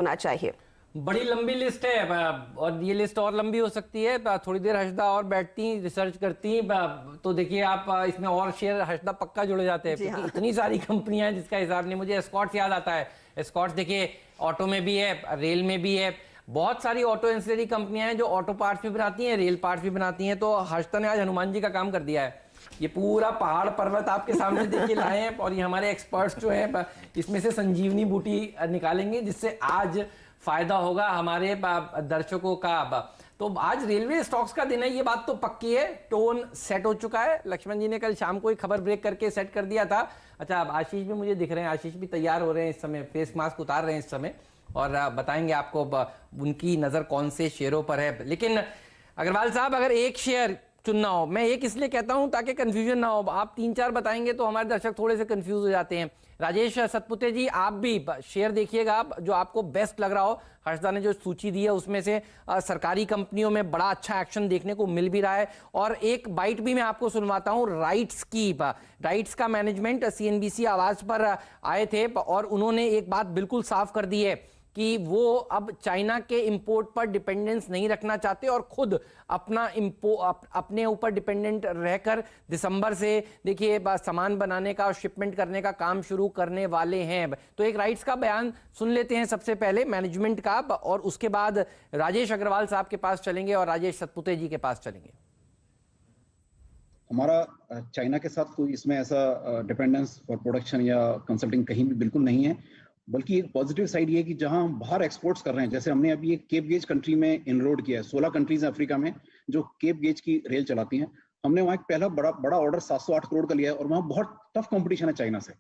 होना चाहिए? बड़ी लंबी लिस्ट है और ये लिस्ट और लंबी हो सकती है। थोड़ी देर हर्षदा और बैठती रिसर्च करती तो देखिए आप इसमें और शेयर हर्षदा पक्का जुड़ जाते हैं, जी क्योंकि हाँ। इतनी सारी कंपनियां हैं जिसका हिसाब नहीं। मुझे एस्कॉर्ट्स याद आता है। एस्कॉर्ट्स देखिए ऑटो में भी है, रेल में भी है। बहुत सारी ऑटो एंसिलरी कंपनियां हैं जो ऑटो पार्ट्स भी बनाती हैं, रेल पार्ट्स भी बनाती हैं। तो हर्षदा ने आज हनुमान जी का काम कर दिया है। ये पूरा पहाड़ पर्वत आपके सामने देखिए लाए हैं और ये हमारे एक्सपर्ट्स जो हैं इसमें से संजीवनी बूटी निकालेंगे, जिससे आज फायदा होगा हमारे दर्शकों का। तो आज रेलवे स्टॉक्स का दिन है, ये बात तो पक्की है। टोन सेट हो चुका है। लक्ष्मण जी ने कल शाम को ही खबर ब्रेक करके सेट कर दिया था। अच्छा, अब आशीष भी मुझे दिख रहे हैं। आशीष भी तैयार हो रहे हैं इस समय, फेस मास्क उतार रहे हैं इस समय, और बताएंगे आपको उनकी नजर कौन से शेयरों पर है। लेकिन अग्रवाल साहब, अगर एक शेयर चुनना हो, मैं एक इसलिए कहता हूं ताकि कंफ्यूजन ना हो, आप 3-4 बताएंगे तो हमारे दर्शक थोड़े से कंफ्यूज हो जाते हैं। राजेश सतपुते जी, आप भी शेयर देखिएगा जो आपको बेस्ट लग रहा हो। हर्षदा ने जो सूची दी है उसमें से सरकारी कंपनियों में बड़ा अच्छा एक्शन देखने को मिल भी रहा है। और एक बाइट भी मैं आपको सुनवाता हूं राइट्स की। राइट्स का मैनेजमेंट सीएनबीसी आवाज पर आए थे और उन्होंने एक बात बिल्कुल साफ कर दी है कि वो अब चाइना के इंपोर्ट पर डिपेंडेंस नहीं रखना चाहते और खुद अपना अपने ऊपर डिपेंडेंट रहकर दिसंबर से देखिए सामान बनाने का और शिपमेंट करने का काम शुरू करने वाले हैं। तो एक राइट्स का बयान सुन लेते हैं सबसे पहले मैनेजमेंट का, और उसके बाद राजेश अग्रवाल साहब के पास चलेंगे और राजेश सतपुते जी के पास चलेंगे। हमारा चाइना के साथ कोई इसमें ऐसा डिपेंडेंस फॉर प्रोडक्शन या कंसल्टिंग कहीं भी बिल्कुल नहीं है, बल्कि एक पॉजिटिव साइड ये कि जहां हम बाहर एक्सपोर्ट्स कर रहे हैं, जैसे हमने अभी एक केप गेज कंट्री में इनरोड किया है। 16 कंट्रीज हैं अफ्रीका में जो केप गेज की रेल चलाती हैं। हमने वहां एक पहला बड़ा ऑर्डर 708 करोड़ का लिया है और वहां बहुत टफ कंपटीशन है चाइना से।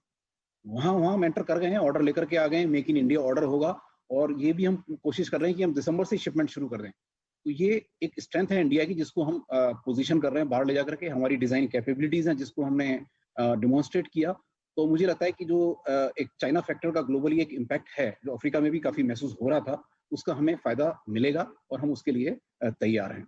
वहां हम एंटर कर गए हैं, ऑर्डर लेकर के आ गए हैं। मेक इन इंडिया ऑर्डर होगा और ये भी हम कोशिश कर रहे हैं कि हम दिसंबर से शिपमेंट शुरू कर दें। तो ये एक स्ट्रेंथ है इंडिया की जिसको हम पोजीशन कर रहे हैं बाहर ले जाकर के। हमारी डिजाइन कैपेबिलिटीज हैं जिसको हमने डिमॉन्स्ट्रेट किया। तो मुझे लगता है कि जो एक चाइना फैक्टर का ग्लोबली एक इम्पैक्ट है जो अफ्रीका में भी काफी महसूस हो रहा था, उसका हमें फायदा मिलेगा और हम उसके लिए तैयार हैं।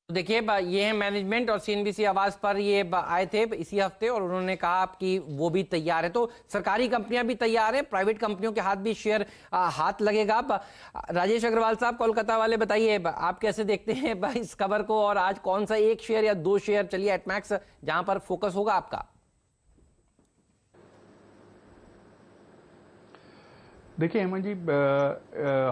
तो देखिए ये है मैनेजमेंट और सीएनबीसी आवाज पर ये आए थे इसी हफ्ते और उन्होंने कहा कि वो भी तैयार है। तो सरकारी कंपनियां भी तैयार हैं, प्राइवेट कंपनियों के हाथ भी शेयर हाथ लगेगा। राजेश अग्रवाल साहब कोलकाता वाले, बताइए आप कैसे देखते हैं इस खबर को, और आज कौन सा एक शेयर या 2 शेयर चलिए एटमैक्स जहां पर फोकस होगा आपका? देखिए हेमंत जी,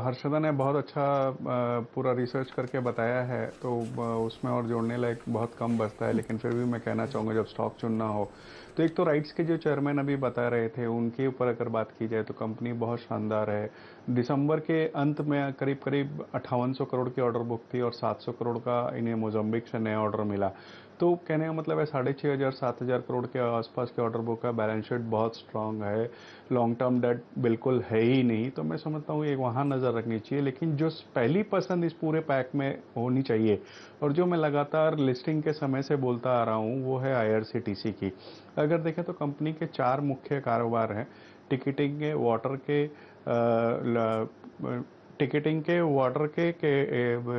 हर्षदा ने बहुत अच्छा पूरा रिसर्च करके बताया है, तो उसमें और जोड़ने लायक बहुत कम बचता है। लेकिन फिर भी मैं कहना चाहूँगा जब स्टॉक चुनना हो तो एक तो राइट्स के जो चेयरमैन अभी बता रहे थे उनके ऊपर अगर बात की जाए तो कंपनी बहुत शानदार है। दिसंबर के अंत में करीब 5800 करोड़ की ऑर्डर बुक थी और 700 करोड़ का इन्हें मोजम्बिक से नया ऑर्डर मिला। तो कहने का मतलब है 6500-7000 करोड़ के आसपास के ऑर्डर बुक का बैलेंस शीट बहुत स्ट्रांग है। लॉन्ग टर्म डेट बिल्कुल है ही नहीं, तो मैं समझता हूँ एक वहाँ नज़र रखनी चाहिए। लेकिन जो पहली पसंद इस पूरे पैक में होनी चाहिए और जो मैं लगातार लिस्टिंग के समय से बोलता आ रहा हूँ वो है आईआरसीटीसी की। अगर देखें तो कंपनी के 4 मुख्य कारोबार हैं, टिकटिंग के, वाटर के,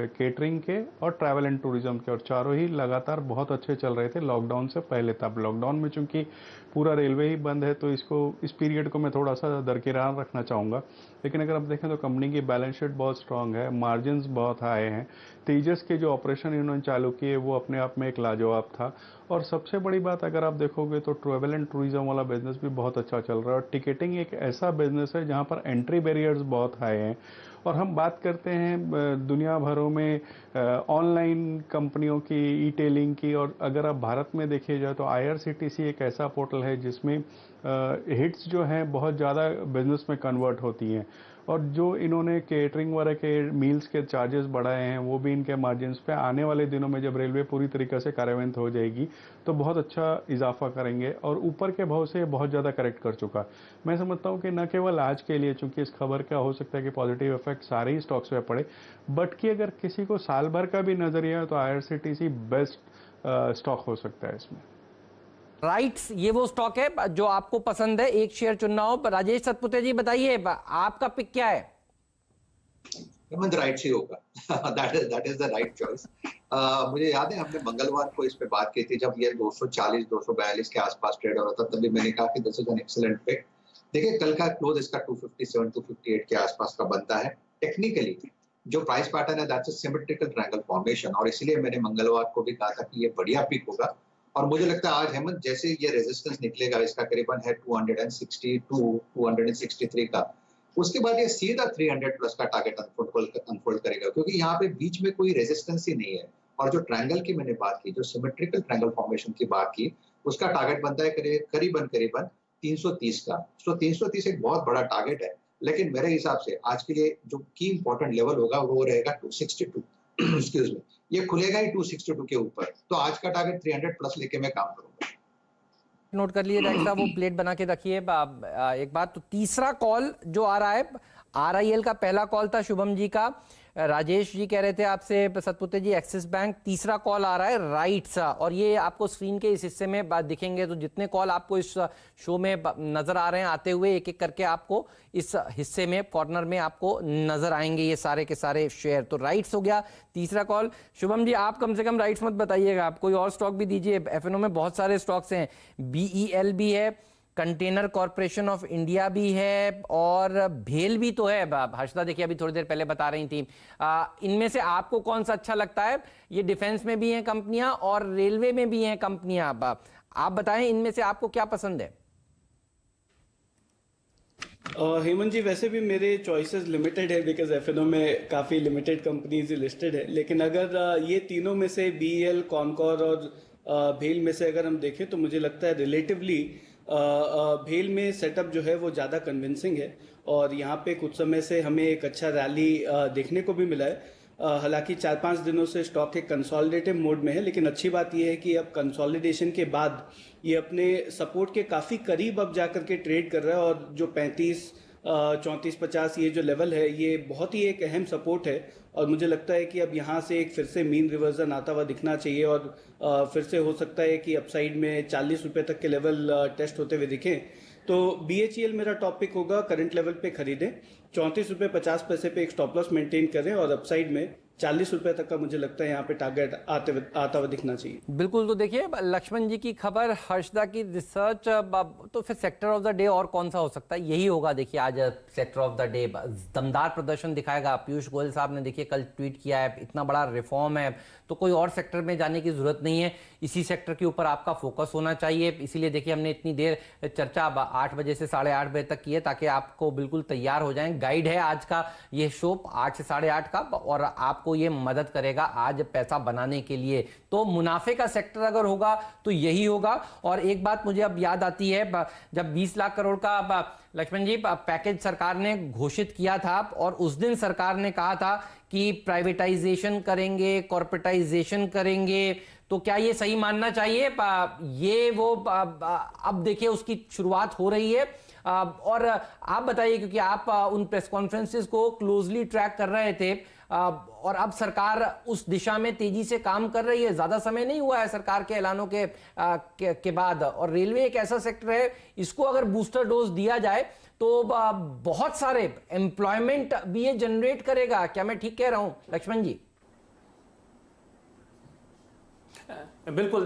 केटरिंग के और ट्रैवल एंड टूरिज्म के, और चारों ही लगातार बहुत अच्छे चल रहे थे लॉकडाउन से पहले। तब लॉकडाउन में चूंकि पूरा रेलवे ही बंद है तो इस पीरियड को मैं थोड़ा सा दरकिरार रखना चाहूँगा। लेकिन अगर आप देखें तो कंपनी की बैलेंस शीट बहुत स्ट्रांग है, मार्जिन्स बहुत हाई हैं। तेजस के जो ऑपरेशन इन्होंने चालू किए वो अपने आप में एक लाजवाब था। और सबसे बड़ी बात अगर आप देखोगे तो ट्रैवल एंड टूरिज्म वाला बिजनेस भी बहुत अच्छा चल रहा है। और टिकटिंग एक ऐसा बिजनेस है जहाँ पर एंट्री बैरियर्स बहुत हाई हैं। और हम बात करते हैं दुनिया भरों में ऑनलाइन कंपनियों की, ई टेलिंग की, और अगर आप भारत में देखिए जाए तो आईआरसीटीसी एक ऐसा पोर्टल है जिसमें हिट्स जो हैं बहुत ज़्यादा बिजनेस में कन्वर्ट होती हैं। और जो इन्होंने केटरिंग वगैरह के मील्स के चार्जेस बढ़ाए हैं वो भी इनके मार्जिन्स पे आने वाले दिनों में जब रेलवे पूरी तरीके से कार्यान्वित हो जाएगी तो बहुत अच्छा इजाफा करेंगे। और ऊपर के भाव से बहुत ज़्यादा करेक्ट कर चुका। मैं समझता हूँ कि न केवल आज के लिए, चूंकि इस खबर का हो सकता है कि पॉजिटिव इफेक्ट सारे ही स्टॉक्स पे पड़े, बट कि अगर किसी को साल भर का भी नजरिया है तो आईआरसीटीसी बेस्ट स्टॉक हो सकता है इसमें। राइट्स ये वो स्टॉक है जो आपको पसंद है, एक शेयर चुनना हो। राजेश सतपुते जी बताइए आपका पिक क्या है? राइट्स ही होगा। That is the right choice. मुझे याद है हमने मंगलवार को इस पे बात की थी जब ये 240-242 के आसपास ट्रेड हो रहा था, तभी मैंने कहा कि this is an excellent pic. देखिए कल का क्लोज इसका 257 258 के आसपास का बनता है। टेक्निकली जो प्राइस पैटर्न है that's a symmetrical triangle formation, और इसीलिए मैंने मंगलवार को भी कहा था कि ये बढ़िया पिक होगा। और मुझे लगता है आज हेमंत जैसे ये रेजिस्टेंस निकलेगा, इसका करीबन है 262 263 का, उसके बाद ये सीधा 300 प्लस का टारगेट अनफोल्ड करेगा, क्योंकि यहाँ पे बीच में कोई रेजिस्टेंस ही नहीं है। और जो ट्रायंगल की मैंने बात की, जो सिमेट्रिकल ट्रायंगल फॉर्मेशन की बात की, उसका टारगेट बनता है करीबन 330 का। तो 330 एक बहुत बड़ा टारगेट है, लेकिन मेरे हिसाब से आज के लिए जो की इंपॉर्टेंट लेवल होगा वो रहेगा 262 एक्सक्यूज मी, ये खुलेगा ही 262 के ऊपर, तो आज का टारगेट 300 प्लस लेके मैं काम करूंगा। नोट कर लिए डॉक्टर साहब, वो प्लेट बना के रखिए। एक बात तो तीसरा कॉल जो आ रहा है, RIL का पहला कॉल था शुभम जी का, राजेश जी कह रहे थे आपसे सतपुते जी एक्सिस बैंक, तीसरा कॉल आ रहा है राइट्स, और ये आपको स्क्रीन के इस हिस्से में बात दिखेंगे। तो जितने कॉल आपको इस शो में नजर आ रहे हैं आते हुए, एक एक करके आपको इस हिस्से में कॉर्नर में आपको नजर आएंगे ये सारे के सारे शेयर। तो राइट्स हो गया तीसरा कॉल। शुभम जी आप कम से कम राइट्स मत बताइएगा, आप कोई और स्टॉक भी दीजिए। FNO में बहुत सारे स्टॉक्स हैं, BEL भी है, कंटेनर कॉर्पोरेशन ऑफ इंडिया भी है, और भेल भी तो है। हर्षदा देखिए अभी थोड़ी देर पहले बता रही थी। इनमें से आपको कौन सा अच्छा लगता है? ये डिफेंस में भी हैं कंपनियां और रेलवे में भी हैं कंपनियां, आप बताएं इनमें से आपको क्या पसंद है? हेमंत जी वैसे भी मेरे चॉइसेस लिमिटेड है, बिकॉज FNO में काफ़ी लिमिटेड कंपनीज लिस्टेड है, लेकिन अगर ये तीनों में से BEL, कॉनकॉर और भेल में से अगर हम देखें तो मुझे लगता है रिलेटिवली भेल में सेटअप जो है वो ज़्यादा कन्विंसिंग है, और यहाँ पे कुछ समय से हमें एक अच्छा रैली देखने को भी मिला है। हालांकि 4-5 दिनों से स्टॉक एक कंसोलिडेटिव मोड में है, लेकिन अच्छी बात यह है कि अब कंसोलिडेशन के बाद ये अपने सपोर्ट के काफ़ी करीब अब जाकर के ट्रेड कर रहा है, और जो 34-50 ये जो लेवल है ये बहुत ही एक अहम सपोर्ट है, और मुझे लगता है कि अब यहाँ से एक फिर से मीन रिवर्जन आता हुआ दिखना चाहिए, और फिर से हो सकता है कि अपसाइड में 40 रुपये तक के लेवल टेस्ट होते हुए दिखें। तो BHEL मेरा टॉपिक होगा, करंट लेवल पे खरीदें, 34.50 पे एक स्टॉप लॉस मेंटेन करें, और अपसाइड में 40 रुपए तक का मुझे लगता है यहाँ पे टारगेट आता हुआ दिखना चाहिए। बिल्कुल। तो देखिए लक्ष्मण जी की खबर, हर्षदा की रिसर्च, तो फिर सेक्टर ऑफ द डे और कौन सा हो सकता है? यही होगा। देखिए आज सेक्टर ऑफ द डे दमदार प्रदर्शन दिखाएगा। पीयूष गोयल साहब ने देखिए कल ट्वीट किया है, इतना बड़ा रिफॉर्म है तो कोई और सेक्टर में जाने की जरूरत नहीं है, इसी सेक्टर के ऊपर आपका फोकस होना चाहिए। इसीलिए देखिए हमने इतनी देर चर्चा 8 बजे से 8:30 बजे तक की है, ताकि आपको बिल्कुल तैयार हो जाएं। गाइड है आज का ये शो 8 से 8:30 का, और आपको ये मदद करेगा आज पैसा बनाने के लिए। तो मुनाफे का सेक्टर अगर होगा तो यही होगा। और एक बात मुझे अब याद आती है, जब 20 लाख करोड़ का लक्ष्मण जी पैकेज सरकार ने घोषित किया था, और उस दिन सरकार ने कहा था कि प्राइवेटाइजेशन करेंगे, कॉर्पोरेटाइजेशन करेंगे, तो क्या ये सही मानना चाहिए? ये वो अब देखिए उसकी शुरुआत हो रही है। और आप बताइए, क्योंकि आप उन प्रेस कॉन्फ्रेंसेस को क्लोजली ट्रैक कर रहे थे, और अब सरकार उस दिशा में तेजी से काम कर रही है, ज्यादा समय नहीं हुआ है सरकार के ऐलानों के बाद। और रेलवे एक ऐसा सेक्टर है, इसको अगर बूस्टर डोज दिया जाए तो बहुत सारे एम्प्लॉयमेंट भी ये जनरेट करेगा। क्या मैं ठीक कह रहा हूं लक्ष्मण जी? बिल्कुल।